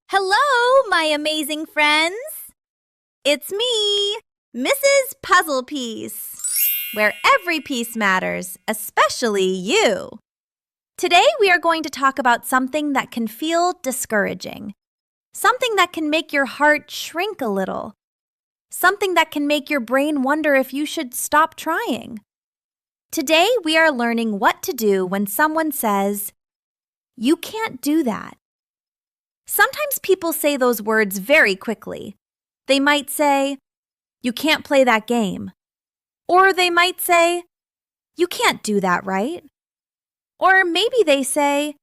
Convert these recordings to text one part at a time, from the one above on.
Hello, my amazing friends! It's me, Mrs. Puzzle Piece, where every piece matters, especially you. Today we are going to talk about something that can feel discouraging, something that can make your heart shrink a little, something that can make your brain wonder if you should stop trying. Today we are learning what to do when someone says, "You can't do that." Sometimes people say those words very quickly. They might say, "You can't play that game." Or they might say, "You can't do that, right?" Or maybe they say,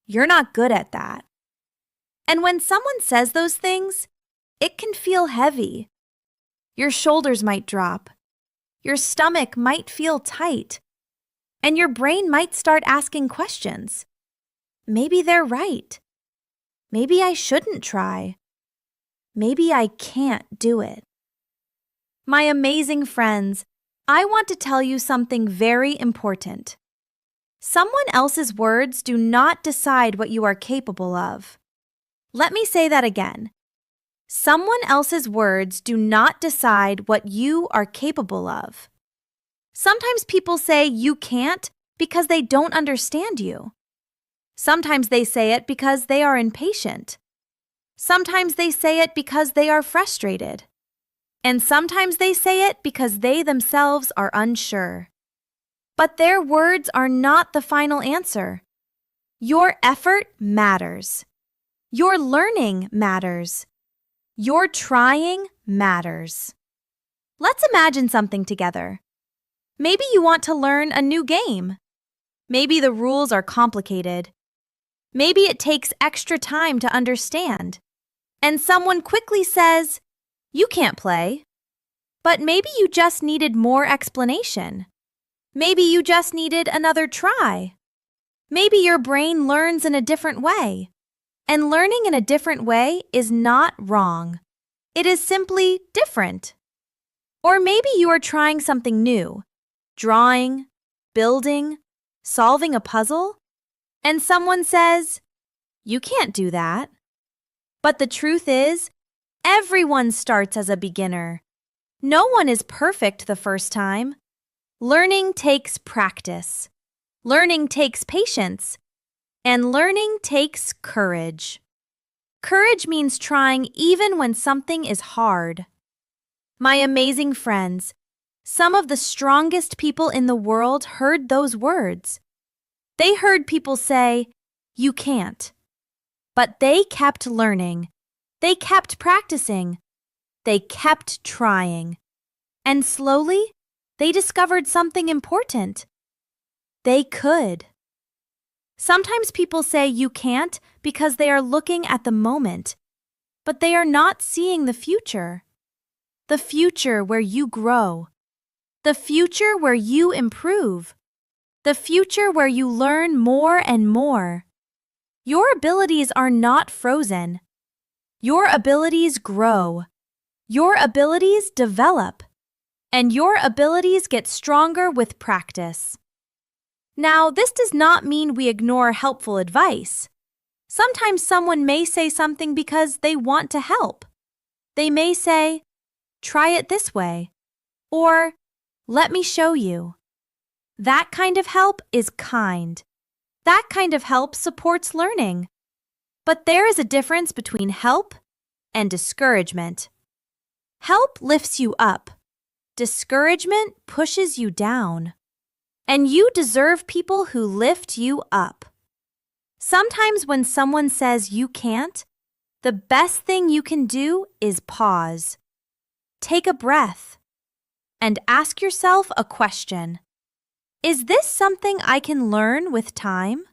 "You're not good at that." And when someone says those things, it can feel heavy. Your shoulders might drop. Your stomach might feel tight. And your brain might start asking questions. Maybe they're right. Maybe I shouldn't try. Maybe I can't do it. My amazing friends, I want to tell you something very important. Someone else's words do not decide what you are capable of. Let me say that again. Someone else's words do not decide what you are capable of. Sometimes people say you can't because they don't understand you. Sometimes they say it because they are impatient. Sometimes they say it because they are frustrated. And sometimes they say it because they themselves are unsure. But their words are not the final answer. Your effort matters. Your learning matters. Your trying matters. Let's imagine something together. Maybe you want to learn a new game. Maybe the rules are complicated. Maybe it takes extra time to understand. And someone quickly says, "You can't play." But maybe you just needed more explanation. Maybe you just needed another try. Maybe your brain learns in a different way. And learning in a different way is not wrong. It is simply different. Or maybe you are trying something new, drawing, building, solving a puzzle, and someone says, "You can't do that." But the truth is, everyone starts as a beginner. No one is perfect the first time. Learning takes practice. Learning takes patience. And learning takes courage. Courage means trying even when something is hard. My amazing friends, some of the strongest people in the world heard those words. They heard people say, "You can't." But they kept learning. They kept practicing. They kept trying. And slowly, they discovered something important. They could. Sometimes people say you can't because they are looking at the moment, but they are not seeing the future. The future where you grow. The future where you improve. The future where you learn more and more. Your abilities are not frozen. Your abilities grow. Your abilities develop. And your abilities get stronger with practice. Now, this does not mean we ignore helpful advice. Sometimes someone may say something because they want to help. They may say, "Try it this way," or "Let me show you." That kind of help is kind. That kind of help supports learning. But there is a difference between help and discouragement. Help lifts you up. Discouragement pushes you down. And you deserve people who lift you up. Sometimes when someone says you can't, the best thing you can do is pause. Take a breath and ask yourself a question. Is this something I can learn with time?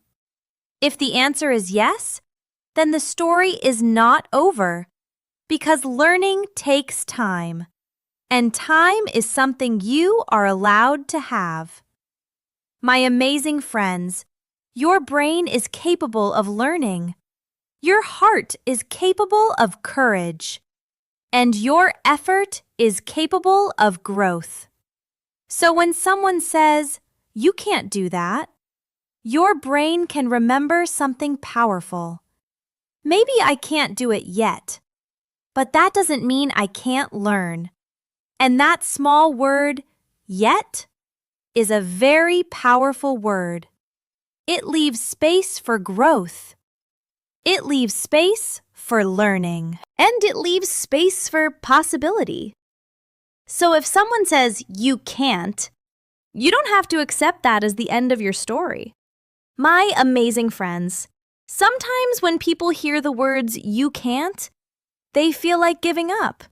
If the answer is yes, then the story is not over, because learning takes time, and time is something you are allowed to have. My amazing friends, your brain is capable of learning. Your heart is capable of courage. And your effort is capable of growth. So when someone says, "You can't do that," your brain can remember something powerful. Maybe I can't do it yet, but that doesn't mean I can't learn. And that small word, yet, is a very powerful word. It leaves space for growth. It leaves space for learning. And it leaves space for possibility. So if someone says you can't, you don't have to accept that as the end of your story. My amazing friends, sometimes when people hear the words you can't, they feel like giving up.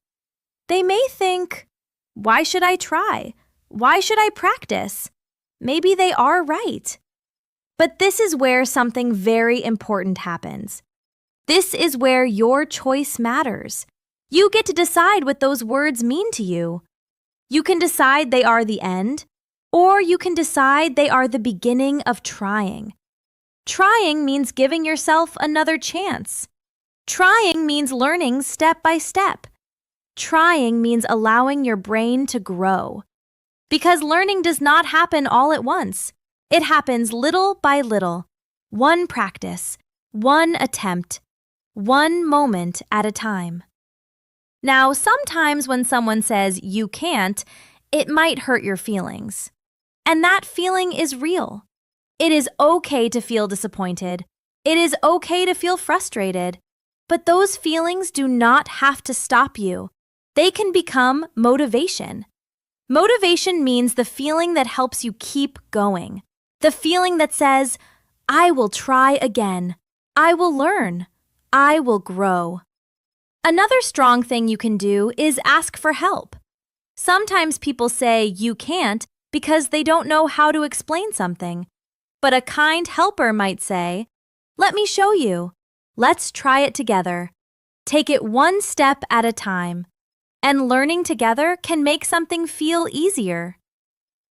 They may think, why should I try? Why should I practice? Maybe they are right. But this is where something very important happens. This is where your choice matters. You get to decide what those words mean to you. You can decide they are the end, or you can decide they are the beginning of trying. Trying means giving yourself another chance. Trying means learning step by step. Trying means allowing your brain to grow. Because learning does not happen all at once. It happens little by little, one practice, one attempt, one moment at a time. Now, sometimes when someone says you can't, it might hurt your feelings. And that feeling is real. It is okay to feel disappointed. It is okay to feel frustrated. But those feelings do not have to stop you. They can become motivation. Motivation means the feeling that helps you keep going. The feeling that says, I will try again. I will learn. I will grow. Another strong thing you can do is ask for help. Sometimes people say you can't because they don't know how to explain something. But a kind helper might say, let me show you. Let's try it together. Take it one step at a time. And learning together can make something feel easier.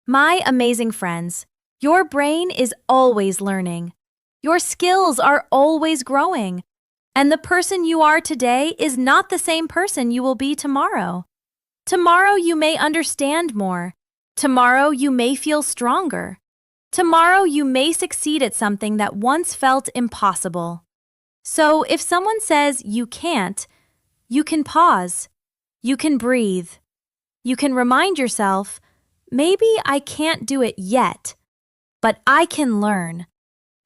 My amazing friends, your brain is always learning. Your skills are always growing. And the person you are today is not the same person you will be tomorrow. Tomorrow you may understand more. Tomorrow you may feel stronger. Tomorrow you may succeed at something that once felt impossible. So if someone says you can't, you can pause. You can breathe. You can remind yourself, maybe I can't do it yet, but I can learn.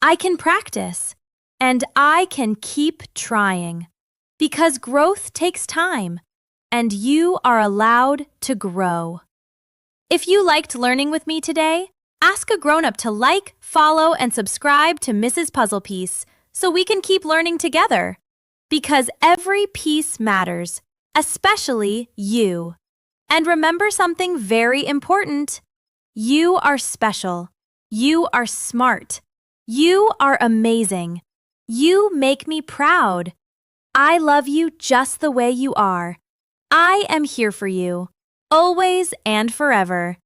I can practice. And I can keep trying. Because growth takes time, and you are allowed to grow. If you liked learning with me today, ask a grown-up to like, follow, and subscribe to Mrs. Puzzle Piece so we can keep learning together. Because every piece matters, especially you. And remember something very important. You are special. You are smart. You are amazing. You make me proud. I love you just the way you are. I am here for you, always and forever.